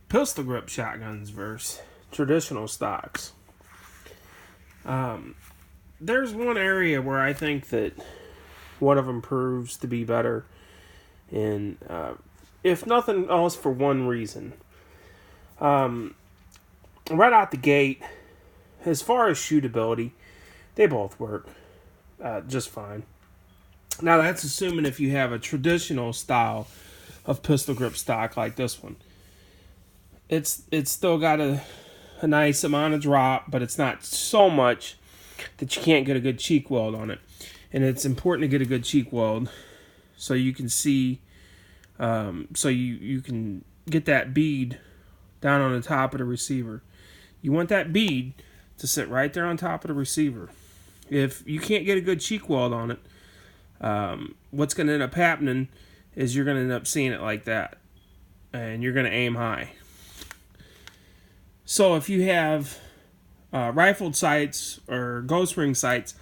Pistol grip shotguns versus traditional stocks. There's one area where I think that one of them proves to be better, and if nothing else, for one reason. Right out the gate, as far as shootability, they both work just fine. Now that's assuming if you have a traditional style of pistol grip stock like this one. It's still got a nice amount of drop, but it's not so much that you can't get a good cheek weld on it. And it's important to get a good cheek weld so you can see, so you can get that bead down on the top of the receiver. You want that bead to sit right there on top of the receiver. If you can't get a good cheek weld on it, what's going to end up happening is you're going to end up seeing it like that, and you're going to aim high. So if you have rifled sights or ghost ring sights,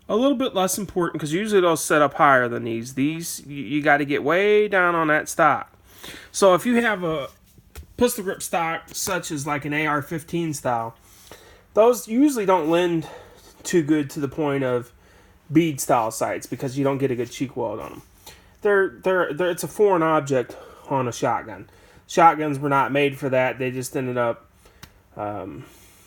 a little bit less important because usually they'll set up higher than these. These, you got to get way down on that stock. So if you have a pistol grip stock such as like an AR-15 style, those usually don't lend too good to the point of bead style sights because you don't get a good cheek weld on them. It's a foreign object on a shotgun. Shotguns were not made for that. They just ended up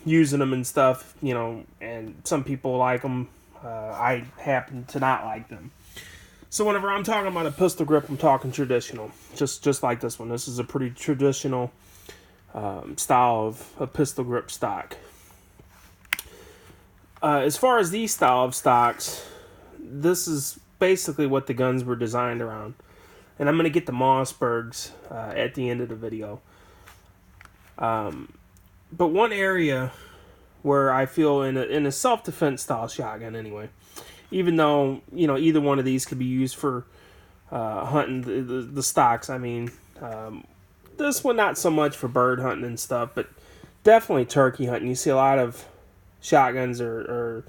using them and stuff, you know, and some people like them. I happen to not like them. So whenever I'm talking about a pistol grip, I'm talking traditional, just like this one. This is a pretty traditional style of pistol grip stock. As far as these style of stocks, this is basically what the guns were designed around. And I'm going to get the Mossbergs at the end of the video. But one area where I feel in a self-defense style shotgun anyway, even though, you know, either one of these could be used for hunting the stocks. I mean, this one not so much for bird hunting and stuff, but definitely turkey hunting. You see a lot of shotguns are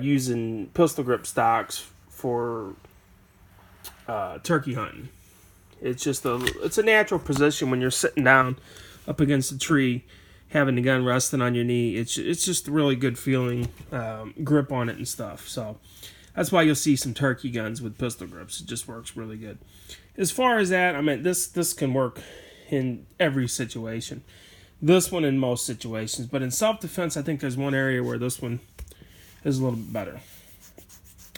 using pistol grip stocks for turkey hunting. It's just it's a natural position when you're sitting down up against a tree, having the gun resting on your knee. It's just a really good feeling grip on it and stuff. So that's why you'll see some turkey guns with pistol grips. It just works really good. As far as that, I mean, this can work in every situation. This one in most situations, but in self-defense, I think there's one area where this one is a little bit better.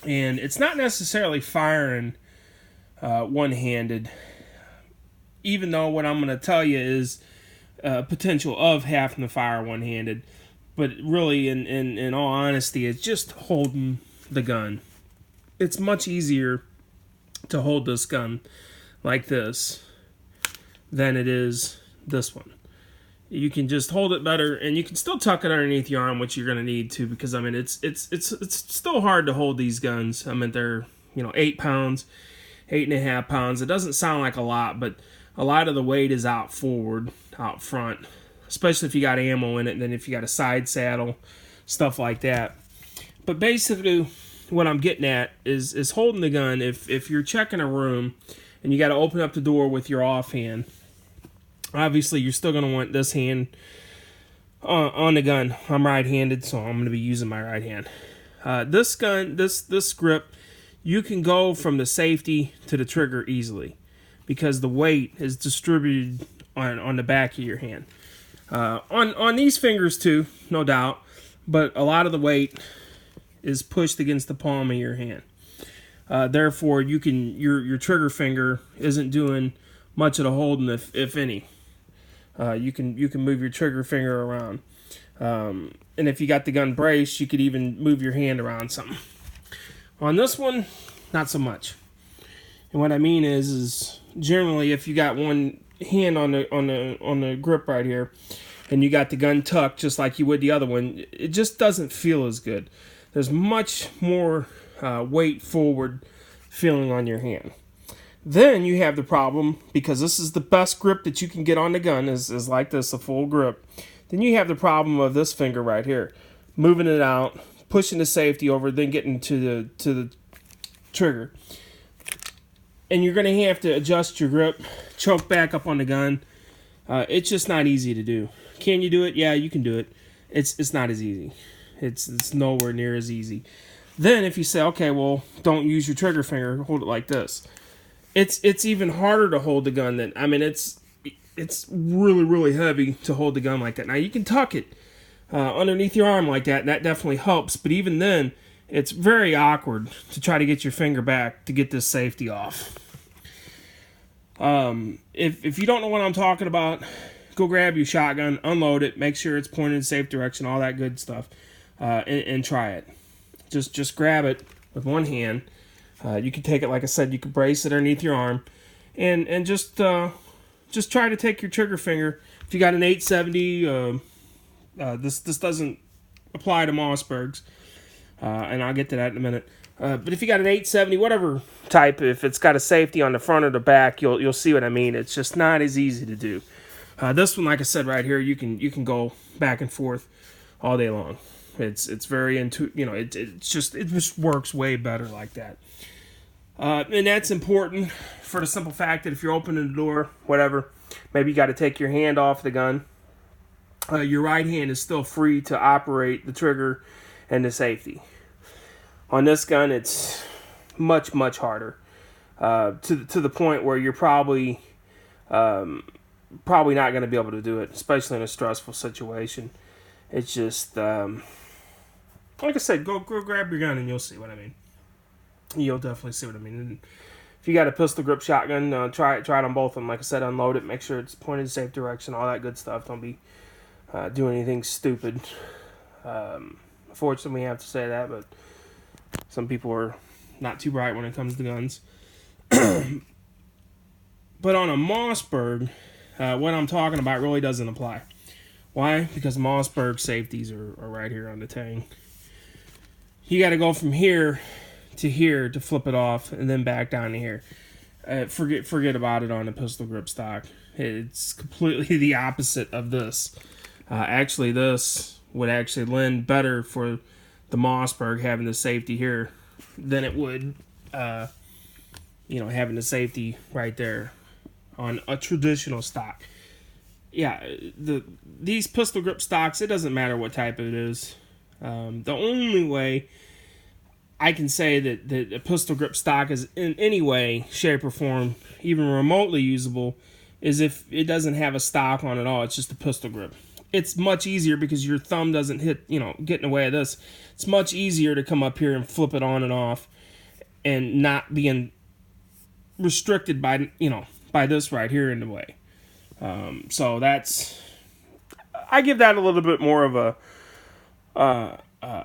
And it's not necessarily firing one-handed, even though what I'm going to tell you is potential of having to fire one-handed. But really, in all honesty, it's just holding the gun. It's much easier to hold this gun like this than it is this one. You can just hold it better, and you can still tuck it underneath your arm, which you're going to need to, because I mean it's still hard to hold these guns. I mean, they're 8 pounds, 8.5 pounds. It doesn't sound like a lot, but a lot of the weight is out forward, out front, especially if you got ammo in it, and then if you got a side saddle, stuff like that. But basically, what I'm getting at is holding the gun. If you're checking a room and you got to open up the door with your offhand, obviously you're still going to want this hand on the gun. I'm right-handed, so I'm going to be using my right hand. This gun, this grip, you can go from the safety to the trigger easily because the weight is distributed on the back of your hand. On these fingers too, no doubt, but a lot of the weight is pushed against the palm of your hand. Therefore, your trigger finger isn't doing much of the holding, if any. You can move your trigger finger around, and if you got the gun braced, you could even move your hand around something. On this one, not so much. And what I mean is generally if you got one hand on the grip right here, and you got the gun tucked just like you would the other one, it just doesn't feel as good. There's much more weight forward feeling on your hand. Then you have the problem, because this is the best grip that you can get on the gun, is like this, a full grip. Then you have the problem of this finger right here, moving it out, pushing the safety over, then getting to the trigger. And you're going to have to adjust your grip, choke back up on the gun, It's just not easy to do. Can you do it? Yeah, you can do it. It's not as easy. It's nowhere near as easy. Then if you say, okay, well, don't use your trigger finger, hold it like this. It's even harder to hold the gun than, I mean, it's really, really heavy to hold the gun like that. Now, you can tuck it underneath your arm like that, and that definitely helps. But even then, it's very awkward to try to get your finger back to get this safety off. If you don't know what I'm talking about, go grab your shotgun, unload it, make sure it's pointed in a safe direction, all that good stuff, and try it. Just grab it with one hand. You can take it, like I said, you can brace it underneath your arm, and just try to take your trigger finger. If you got an 870, this doesn't apply to Mossbergs, and I'll get to that in a minute. But if you got an 870, whatever type, if it's got a safety on the front or the back, you'll see what I mean. It's just not as easy to do. This one, like I said right here, you can go back and forth all day long. It's very it just works way better like that. And that's important for the simple fact that if you're opening the door, whatever, maybe you got to take your hand off the gun. Your right hand is still free to operate the trigger and the safety. On this gun, it's much, much harder, to the point where you're probably not going to be able to do it, especially in a stressful situation. It's just, like I said, go grab your gun and you'll see what I mean. You'll definitely see what I mean. And if you got a pistol grip shotgun, try it on both of them. Like I said, unload it, make sure it's pointed in the safe direction, all that good stuff. Don't be doing anything stupid. Unfortunately, we have to say that, but some people are not too bright when it comes to guns. But on a Mossberg, what I'm talking about really doesn't apply. Why? Because Mossberg safeties are right here on the tang. You got to go from here to flip it off, and then back down to here. Forget about it on a pistol grip stock. It's completely the opposite of this. Actually, this would actually lend better for the Mossberg having the safety here than it would, having the safety right there on a traditional stock. Yeah, these pistol grip stocks, it doesn't matter what type it is. The only way I can say that a pistol grip stock is in any way, shape, or form even remotely usable is if it doesn't have a stock on at all. It's just a pistol grip. It's much easier because your thumb doesn't get in the way of this. It's much easier to come up here and flip it on and off and not being restricted by this right here in the way. So I give that a little bit more of a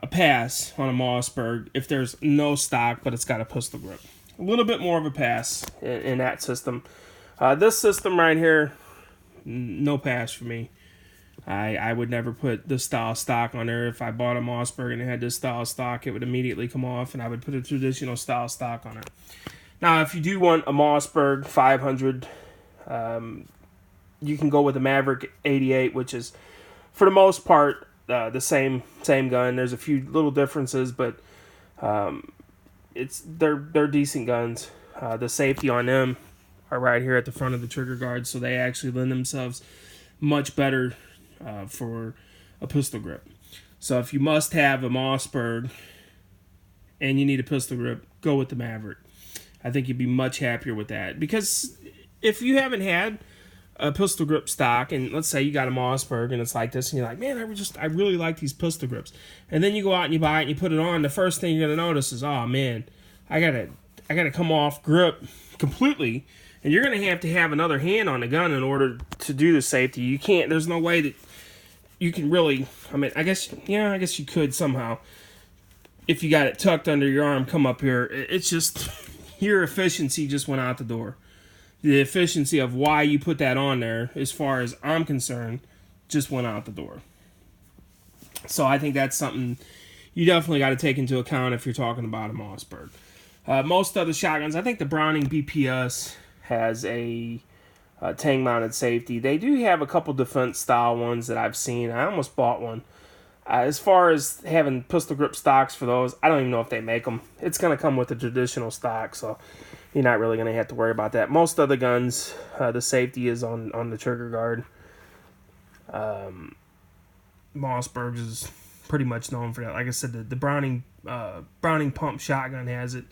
pass on a Mossberg if there's no stock but it's got a pistol grip. A little bit more of a pass in that system. This system right here, no pass for me. I would never put this style stock on there. If I bought a Mossberg and it had this style stock, it would immediately come off, and I would put a traditional style stock on it. Now, if you do want a Mossberg 500, you can go with the Maverick 88, which is, for the most part, the same gun. There's a few little differences, but they're decent guns. The safety on them are right here at the front of the trigger guard, so they actually lend themselves much better for a pistol grip. So if you must have a Mossberg and you need a pistol grip, go with the Maverick. I think you'd be much happier with that, because if you haven't had a pistol grip stock, and let's say you got a Mossberg and it's like this, and you're like, man, I really like these pistol grips, and then you go out and you buy it and you put it on, the first thing you're gonna notice is, oh man, I gotta come off grip completely, and you're gonna have to have another hand on the gun in order to do the safety. You can't. There's no way that you can really. I mean, I guess you could somehow, if you got it tucked under your arm, come up here. It's just your efficiency just went out the door. The efficiency of why you put that on there, as far as I'm concerned, just went out the door. So I think that's something you definitely got to take into account if you're talking about a Mossberg. Most other shotguns, I think the Browning BPS has a tang-mounted safety. They do have a couple defense-style ones that I've seen. I almost bought one. As far as having pistol grip stocks for those, I don't even know if they make them. It's going to come with a traditional stock, so you're not really going to have to worry about that. Most other guns, the safety is on the trigger guard. Mossberg is pretty much known for that. Like I said, the Browning pump shotgun has it.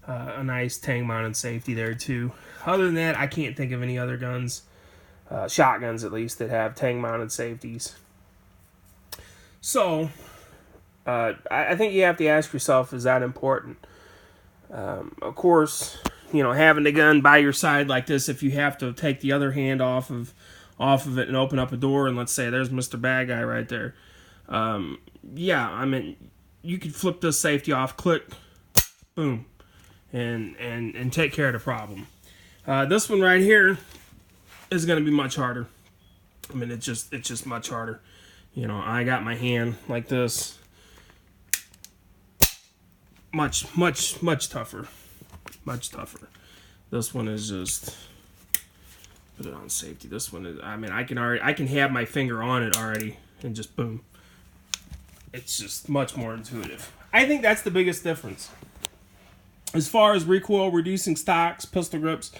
A nice tang mounted safety there too. Other than that, I can't think of any other guns, shotguns at least, that have tang mounted safeties. So, I think you have to ask yourself, is that important? Of course, having the gun by your side like this, if you have to take the other hand off of it and open up a door, and let's say there's Mr. Bad Guy right there. Yeah, I mean, you could flip this safety off, click, boom, and take care of the problem. This one right here is going to be much harder. I mean, it's just much harder. I got my hand like this. Much tougher. Much tougher. This one is just, put it on safety. This one is, I mean, I can have my finger on it already and just boom. It's just much more intuitive. I think that's the biggest difference. As far as recoil, reducing stocks, pistol grips,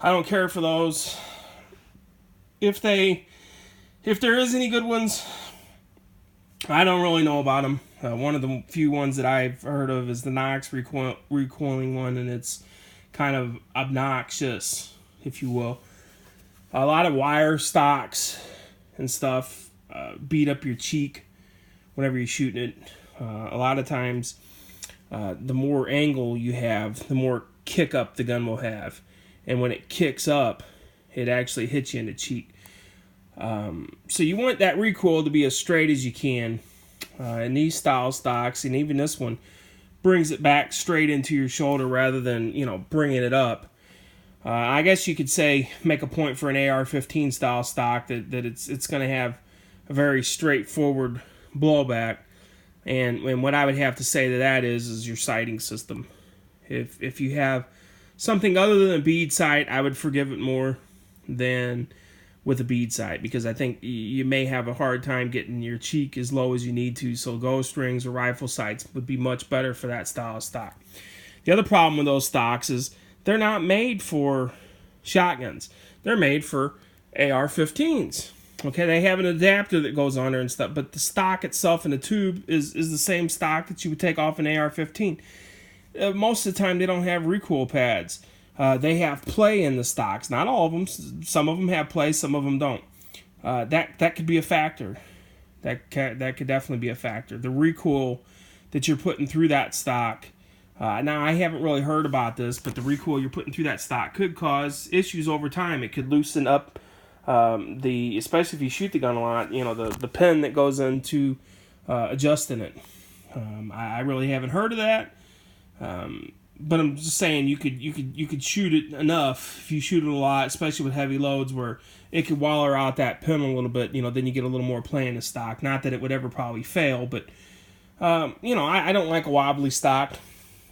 I don't care for those. If there is any good ones, I don't really know about them. One of the few ones that I've heard of is the Nox recoiling one, and it's kind of obnoxious, if you will. A lot of wire stocks and stuff beat up your cheek whenever you're shooting it. A lot of times, the more angle you have, the more kick up the gun will have. And when it kicks up, it actually hits you in the cheek. So you want that recoil to be as straight as you can. And these style stocks, and even this one, brings it back straight into your shoulder rather than, bringing it up. I guess you could say, make a point for an AR-15 style stock that it's going to have a very straightforward blowback. And what I would have to say to that is your sighting system. If you have something other than a bead sight, I would forgive it more than with a bead sight, because I think you may have a hard time getting your cheek as low as you need to, so ghost rings or rifle sights would be much better for that style of stock. The other problem with those stocks is they're not made for shotguns. They're made for AR-15s. Okay, they have an adapter that goes on there and stuff, but the stock itself in the tube is the same stock that you would take off an AR-15. Most of the time, they don't have recoil pads. They have play in the stocks. Not all of them. Some of them have play, some of them don't. That could be a factor. That could definitely be a factor. The recoil that you're putting through that stock. Now, I haven't really heard about this, but the recoil you're putting through that stock could cause issues over time. It could loosen up especially if you shoot the gun a lot, the pin that goes into adjusting it. I really haven't heard of that. But I'm just saying you could shoot it enough if you shoot it a lot, especially with heavy loads, where it could wallow out that pin a little bit. Then you get a little more play in the stock. Not that it would ever probably fail, but I don't like a wobbly stock,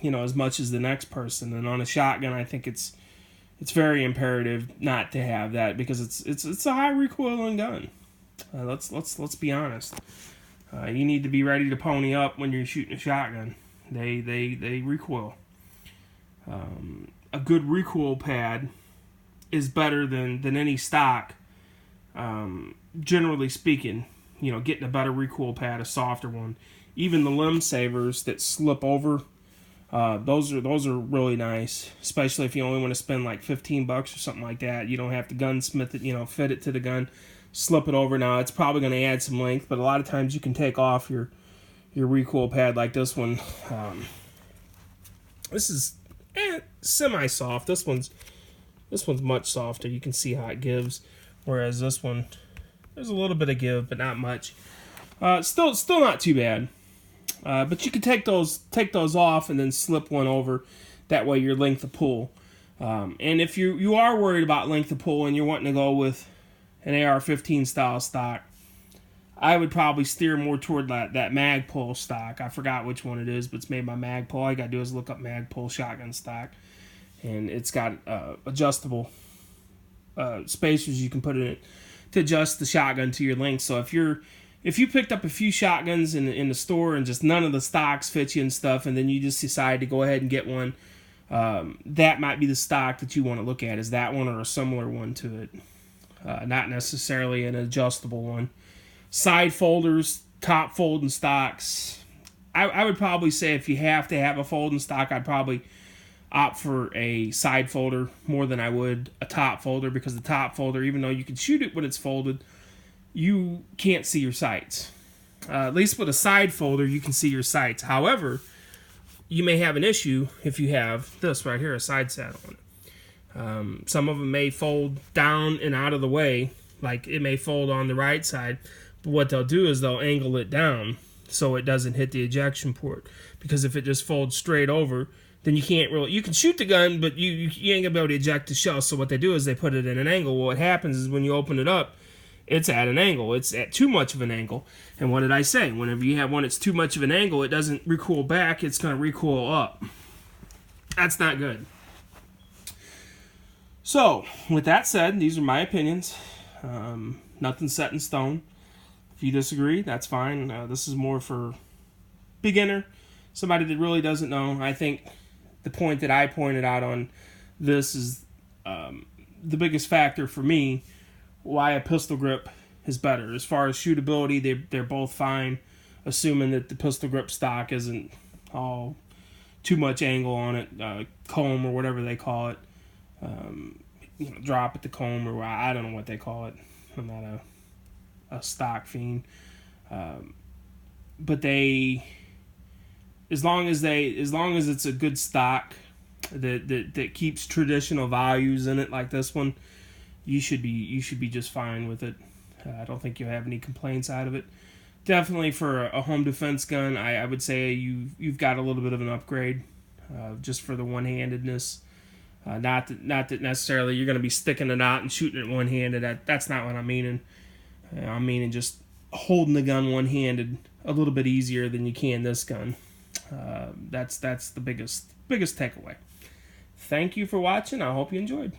as much as the next person. And on a shotgun, I think it's very imperative not to have that, because it's a high recoiling gun. Let's be honest. You need to be ready to pony up when you're shooting a shotgun. They recoil. A good recoil pad is better than any stock. Generally speaking, getting a better recoil pad, a softer one. Even the limb savers that slip over, those are really nice, especially if you only want to spend like $15 or something like that. You don't have to gunsmith it, fit it to the gun, slip it over. Now it's probably going to add some length, but a lot of times you can take off your recoil pad like this one. This is semi-soft. This one's much softer. You can see how it gives, whereas this one, there's a little bit of give, but not much. Still not too bad. But you can take those off and then slip one over. That way your length of pull. And if you are worried about length of pull and you're wanting to go with an AR-15 style stock, I would probably steer more toward that Magpul stock. I forgot which one it is, but it's made by Magpul. All you got to do is look up Magpul shotgun stock. And it's got adjustable spacers you can put in it to adjust the shotgun to your length. So if you picked up a few shotguns in the store and just none of the stocks fit you and stuff, and then you just decide to go ahead and get one that might be the stock that you want to look at, is that one or a similar one to it. Not necessarily an adjustable one. Side folders, top folding stocks. I would probably say if you have to have a folding stock, I'd probably opt for a side folder more than I would a top folder, because the top folder, even though you can shoot it when it's folded, you can't see your sights. At least with a side folder, you can see your sights. However, you may have an issue if you have this right here, a side saddle on it. Some of them may fold down and out of the way, like it may fold on the right side, but what they'll do is they'll angle it down so it doesn't hit the ejection port. Because if it just folds straight over, then you can't really, you can shoot the gun, but you ain't gonna be able to eject the shell. So what they do is they put it in an angle. Well, what happens is when you open it up, it's at an angle. It's at too much of an angle. And what did I say? Whenever you have one that's too much of an angle, it doesn't recoil back, it's going to recoil up. That's not good. So, with that said, these are my opinions. Nothing set in stone. If you disagree, that's fine. This is more for beginner, somebody that really doesn't know. I think the point that I pointed out on this is the biggest factor for me why a pistol grip is better. As far as shootability, they're both fine, assuming that the pistol grip stock isn't all too much angle on it, comb or whatever they call it, drop at the comb, or I don't know what they call it. I'm not a stock fiend, but they, as long as it's a good stock that keeps traditional values in it, like this one, you should be just fine with it. I don't think you'll have any complaints out of it. Definitely for a home defense gun, I would say you've got a little bit of an upgrade, just for the one-handedness. Not that necessarily you're going to be sticking it out and shooting it one-handed. That's not what I'm meaning. I'm meaning just holding the gun one-handed a little bit easier than you can this gun. That's the biggest takeaway. Thank you for watching. I hope you enjoyed.